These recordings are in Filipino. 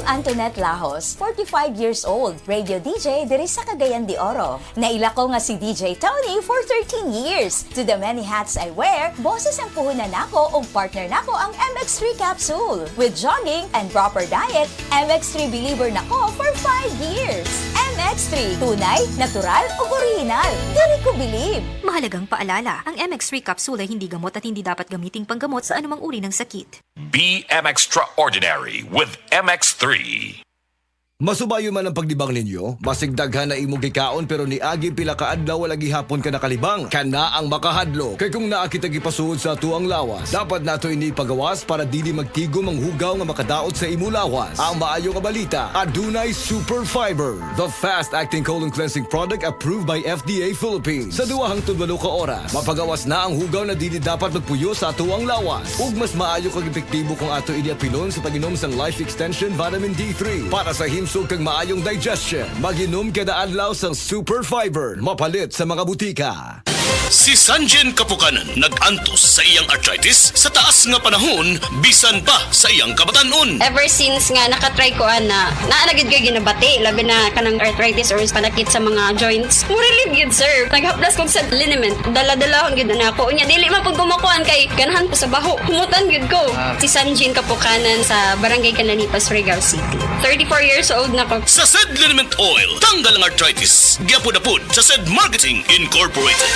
Antoinette Lahos, 45 years old, radio DJ diri sa Cagayan de Oro. Naila ko nga si DJ Tony for 13 years. To the many hats I wear, boses ang puhunan nako ug partner nako ang MX3 capsule. With jogging and proper diet, MX3 believer nako for 5 years. MX3, tunay, natural ug original. Diri ko believe. Mahalagang paalala, ang MX3 capsule ay hindi gamot at hindi dapat gamiting panggamot sa anumang uri ng sakit. Be extraordinary with MX3. Masubayo man ang pagdibang ninyo, basig daghan na imong gikaon pero ni agi pila ka adlaw wala gihapon ka nakalibang. Kana ang makahadlo. Kay kung naa kita gipasuod sa tuang lawas, dapat nato ini pagawas para dili magtigom ang hugaw nga makadaot sa imo lawas. Ang maayo nga balita, adunay Super Fiber, the fast-acting colon cleansing product approved by FDA Philippines. Sa 2 ka oras, mapagawas na ang hugaw na dili dapat magpuyo sa tuang lawas. Ug mas maayo kag epektibo kung ato ini apilon sa pag-inom sang Life Extension Vitamin D3 para sa himsog kag maayong digestion. Mag-inom kada adlaw sang Super Fiber, mapalit sa mga butika. Si Sanjen Kapukanan nag-antos sa iyang arthritis sa taas nga panahon bisan pa sa iyang kabatanon. Ever since nga nakatry ko na naanagid kay ginabati labi na kanang arthritis or panakit sa mga joints. Mo relieve yun sir. Naghaplas ko sa liniment. Dala-dalahon gid na ako. Unya dili man pud kumakuan kay ganahan ko sa baho. Humutan gid ko. Si Sanjen Kapukanan sa Barangay Cananipas, Surigao City. 34 years old na ko. Sa Sed Liniment Oil, tanggal ang arthritis. Gyapod-apod sa Sed Marketing Incorporated.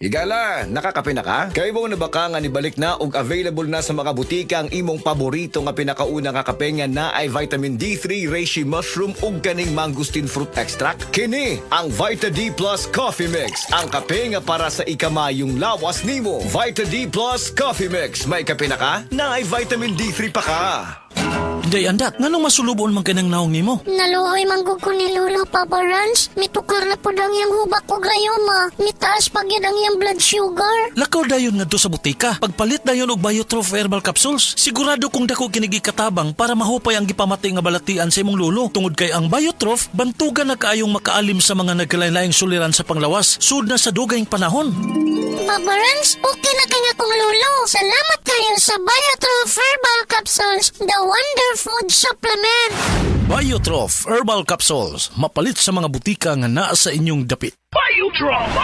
Igala, nakakape na ka? Kay mo na baka nga nibalik na ug available na sa mga butika ang imong paborito nga pinakauna nga kape nga na ay vitamin D3, reishi mushroom ug kaning mangosteen fruit extract. Kini ang Vita D Plus Coffee Mix, ang kape nga para sa ikamayong lawas nimo. Vita D Plus Coffee Mix, may kape na ka? Na ay vitamin D3 pa ka. Day andat, nganong masulubon man kanang naong nimo? Naluhoy manggug ko ni Lolo Papa Rans. Mitukar na po ang iyang hubak ko grayoma. Mitaas pag yan ang iyang blood sugar. Lakaw dayon nga sa butika. Pagpalit dayon og Biotrof herbal capsules. Sigurado kung dako kinigi katabang para mahupay ang gipamati nga balatian sa imong lolo. Tungod kay ang Biotrof, bantugan na kaayong makaalim sa mga nagkalain-laing suliran sa panglawas. Sud na sa dugayng panahon. Papa Rans, okay na kanya kong lolo. Salamat kayo sa Biotrof herbal capsules. The Wonder Food Supplement. Biotrof herbal capsules. Mapalit sa mga butika nga naa sa inyong dapit. Biotrof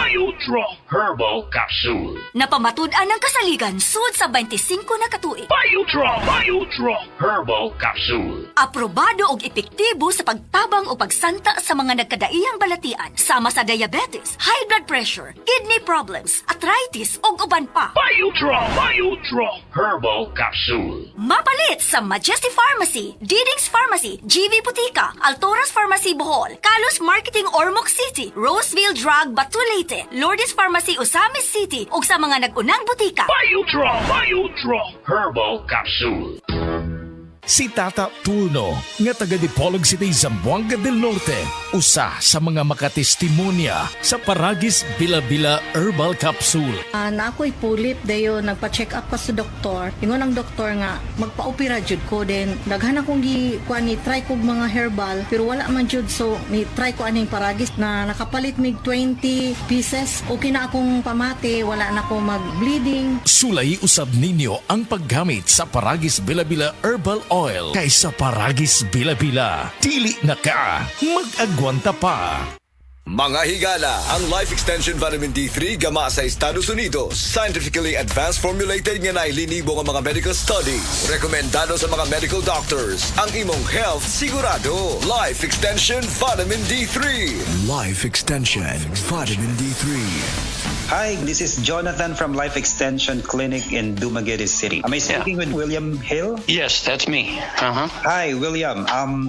Herbal Capsule. Napamatud-an ng kasaligan sud sa 25 na katuig. Biotrof Herbal Capsule. Aprobado og epektibo sa pagtabang o pagsanta sa mga nagkadaiyang balatian sama sa diabetes, high blood pressure, kidney problems, arthritis ug uban pa. Biotrof Herbal Capsule. Mapalit sa Majesty Pharmacy, Diding's Pharmacy, GV Butika, Altoras Pharmacy Bohol, Kalos Marketing Ormoc City, Roseville Drug Batulete, Lourdes Pharmacy Osamis City ug sa mga nag-unang butika. Biotrof Herbal Capsule. Si Tata Turno, nga taga Dipolog City, Zamboanga del Norte, usa sa mga makatestimonya sa Paragis Bila-Bila Herbal Capsule. Na ako'y pulit dayo nagpa-check up pa sa doktor. Ingon ang doktor nga magpa-opera jud ko din. Daghan akong ni try kog mga herbal pero wala man jud so ni try ko aning Paragis na nakapalit mig 20 pieces. Okay na akong pamati, wala na ako mag-bleeding. Sulay usab ninyo ang paggamit sa Paragis Bila-Bila Herbal Oil kaysa Paragis Bila-Bila. Dili na ka, mag-agwanta pa. Mga higala, ang Life Extension Vitamin D3 gama sa Estados Unidos. Scientifically advanced formulated nga nailinibo ng mga medical studies. Rekomendado sa mga medical doctors. Ang imong health sigurado. Life Extension Vitamin D3. Life Extension Vitamin D3. Hi, this is Jonathan from Life Extension Clinic in Dumaguete City. Am I speaking with William Hill? Yes, that's me. Hi, William.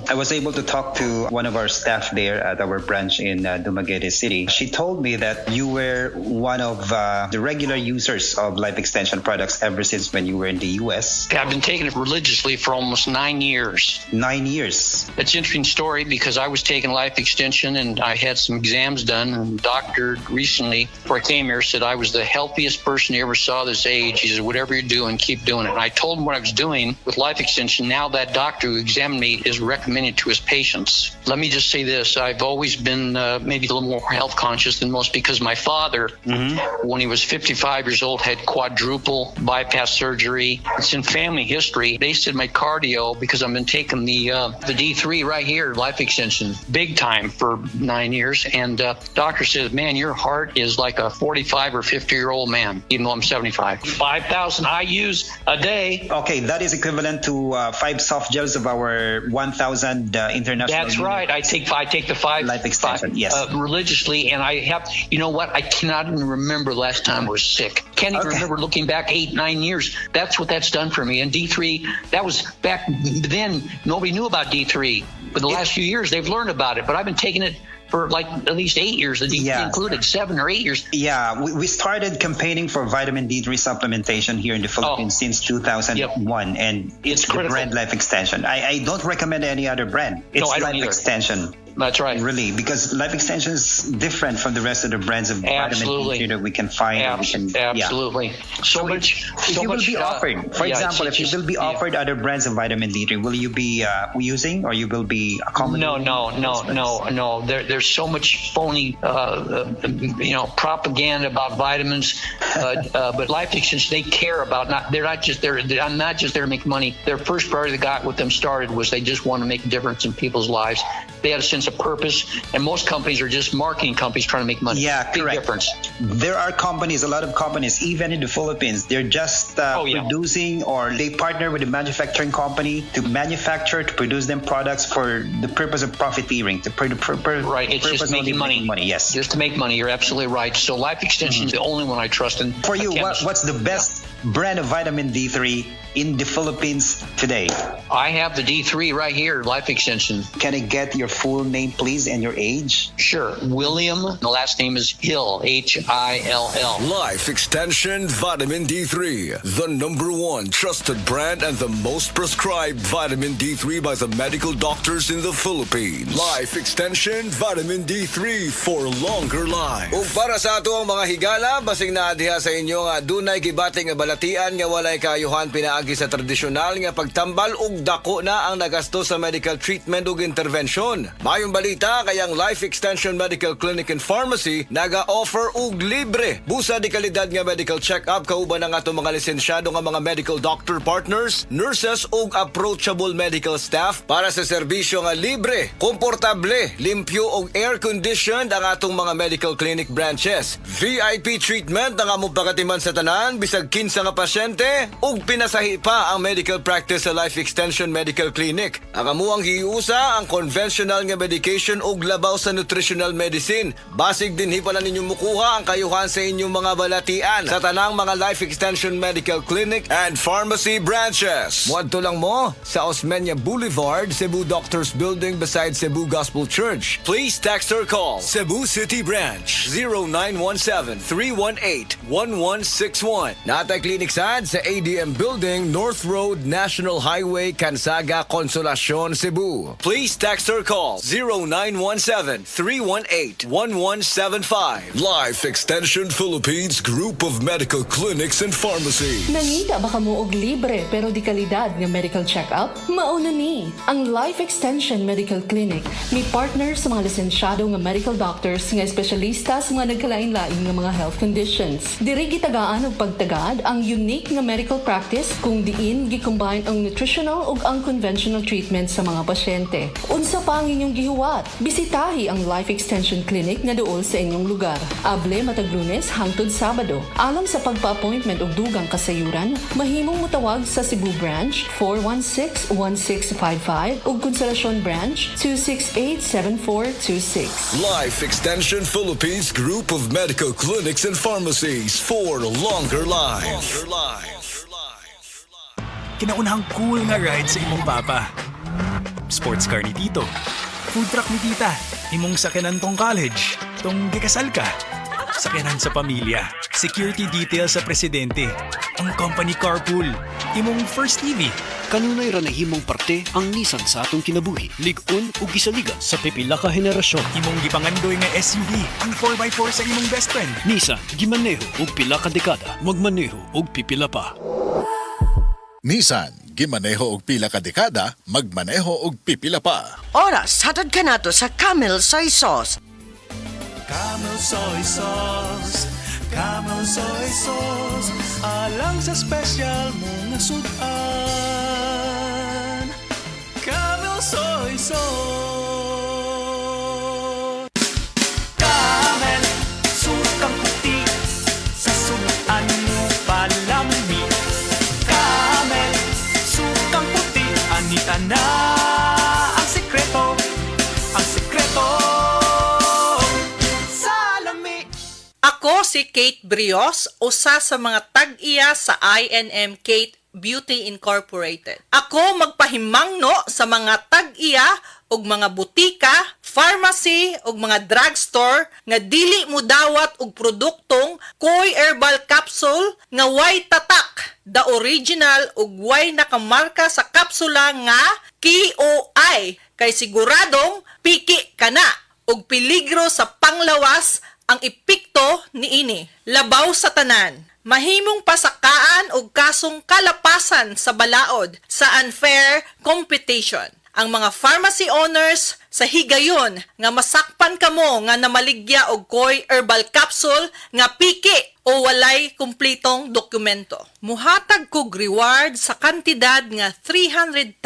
I was able to talk to one of our staff there at our branch in Dumaguete City. She told me that you were one of the regular users of Life Extension products ever since when you were in the U.S. I've been taking it religiously for almost 9 years. 9 years. It's an interesting story because I was taking Life Extension and I had some exams done and doctored recently before I came here. primary said I was the healthiest person he ever saw this age. He said, whatever you're doing, keep doing it. And I told him what I was doing with life extension. Now that doctor who examined me is recommending to his patients. Let me just say this. I've always been maybe a little more health conscious than most because my father, when he was 55 years old, had quadruple bypass surgery. It's in family history. They said my cardio, because I've been taking the D3 right here, life extension, big time for 9 years. And doctor says, man, your heart is like a 45 or 50-year-old man, even though I'm 75. 5,000 I use a day. Okay, that is equivalent to 5 soft gels of our 1,000 international. That's right. I take the 5 life extension. Yes, religiously, and I have. You know what? I cannot even remember last time I was sick. Can't even remember looking back 8-9 years. That's what that's done for me. And D3, that was back then. Nobody knew about D3. But the last few years, they've learned about it. But I've been taking it for like at least 8 years, the D3 included, 7 or 8 years. Yeah, we started campaigning for vitamin D3 supplementation here in the Philippines since 2001, and it's the brand Life Extension. I don't recommend any other brand. It's Life Extension. That's right. Really, because Life Extension is different from the rest of the brands of vitamin D3 that we can find. Absolutely. So much. If you will be offered, for example, if you will be offered other brands of vitamin D3, will you be using, or you will be accommodating? No. There's so much phony, propaganda about vitamins. But Life Extension, they care about they're not just there to make money. Their first priority that got with them started was they just want to make a difference in people's lives. They had a sense of purpose, and most companies are just marketing companies trying to make money. Yeah, big correct. difference. There are companies, a lot of companies, even in the Philippines, they're just producing, or they partner with a manufacturing company to produce them products for the purpose of profiteering. Right, it's just making money. Yes, just to make money. You're absolutely right. So Life Extension is the only one I trust. And for you, what's the best brand of vitamin D3 in the Philippines today? I have the D3 right here, Life Extension. Can I get your full name, please, and your age? Sure. William. The last name is Hill, Hill. Life Extension Vitamin D3, the #1 trusted brand and the most prescribed vitamin D3 by the medical doctors in the Philippines. Life Extension Vitamin D3 for longer life. Ug para sa ato ang mga higala, basig na diha sa inyo nga dunay gibating nga balatian nga walay kaayuhan pinaagi sa tradisyonal nga pagtambal ug dako na ang nagasto sa medical treatment ug intervention. Mayong balita kayang Life Extension Medical Clinic and Pharmacy naga-offer og libre busa di kalidad nga medical check-up kauban ang ato mga lisensyado nga mga medical doctor partners, nurses ug approachable medical staff para sa serbisyo nga libre, komportable, limpyo ug air-conditioned ang atong mga medical clinic branches. VIP treatment ang among pagatiman sa tanan bisag kinsa nga pasyente ug pinasahi pa ang medical practice sa Life Extension Medical Clinic. Ang amuang hiusa ang conventional nga medication ug labaw sa nutritional medicine. Basig dinhi pa na ninyo mukuha ang kayuhan sa inyong mga balatian sa tanang mga Life Extension Medical Clinic and Pharmacy branches. Muadto lang mo sa Osmeña Boulevard, Cebu Doctors Building beside Cebu Gospel Church. Please text or call Cebu City Branch 0917-318-1161. Natay clinic sad sa ADM Building, North Road, National Highway, Cansaga, Consolacion, Cebu. Please text or call 0917-318-1175. Life Extension Philippines Group of Medical Clinics and Pharmacies. Nangita ba kamo og libre pero di kalidad nga medical check-up? Mauna ni ang Life Extension Medical Clinic. May partner sa mga lisensyado nga medical doctors nga espesyalista sa mga nagkalain-lain nga mga health conditions. Diri gitagaan og pagtagad ang unique nga medical practice kung diin gi-combine ang nutritional ug ang conventional treatment sa mga pasyente. Unsa pa ang inyong gihuwat? Bisitahi ang Life Extension Clinic nga duol sa inyong lugar. Able matag Lunes hangtod Sabado. Alang sa pagpa-appointment og dugang kasayuran, mahimong mutawag sa Cebu Branch 416-1655 ug Consolacion Branch 268-7426. Life Extension Philippines Group of Medical Clinics and Pharmacies for longer life. Kinaunahang cool nga ride sa imong papa. Sports car ni Tito. Food truck ni Tita. Imong sakyanan tong college. Tong gikasal ka. Sakyanan sa pamilya. Security detail sa presidente. Ang company carpool. imong first TV. Kanunay ra nahimong parte ang Nissan sa atong kinabuhi. Lig-on ug gisaligan sa pipila ka henerasyon. Imong gipangandoy nga SUV, ang 4x4 sa imong best friend. Nissan gimaneho og pila ka dekada, magmaneho og pipila pa. Nissan gimaneho og pila ka dekada, magmaneho og pipila pa. Oras, hatod ka nato sa Camel Soy Sauce. Camel Soy Sauce, Camel Soy Sauce, alang sa special mong nasudan. Camel Soy Sauce. Camel, sukang puti, sa sunuan mo palami. Camel, sukang puti, anita na ang sekreto, ang sekreto. Ako si Kate Brios, usa sa mga tag-iya sa I&M Kate Beauty Incorporated. Ako magpahimangno sa mga tag-iya og mga butika, pharmacy ug mga drugstore nga dili mo dawat og produktong Koy Herbal Capsule nga way tatak, the original ug way nakamarka sa kapsula nga KOI kay siguradong piki kana ug peligro sa panglawas ang epekto niini. Labaw sa tanan. Mahimong pasakaan og kasong kalapasan sa balaod sa unfair competition. Ang mga pharmacy owners sa higayon nga masakpan kamo nga namaligya og Koy Herbal Capsule nga piki o walay kumplitong dokumento. Muhatag kog reward sa kantidad nga 300,000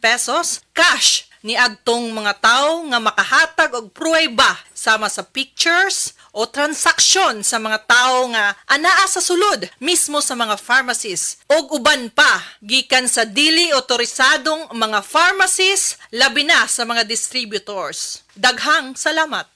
pesos cash ni agtong mga tao nga makahatag og pruweba sama sa pictures o transaksyon sa mga tao nga anaa sa sulod mismo sa mga pharmacies og uban pa gikan sa dili otorisadong mga pharmacies labi na sa mga distributors. Daghang salamat.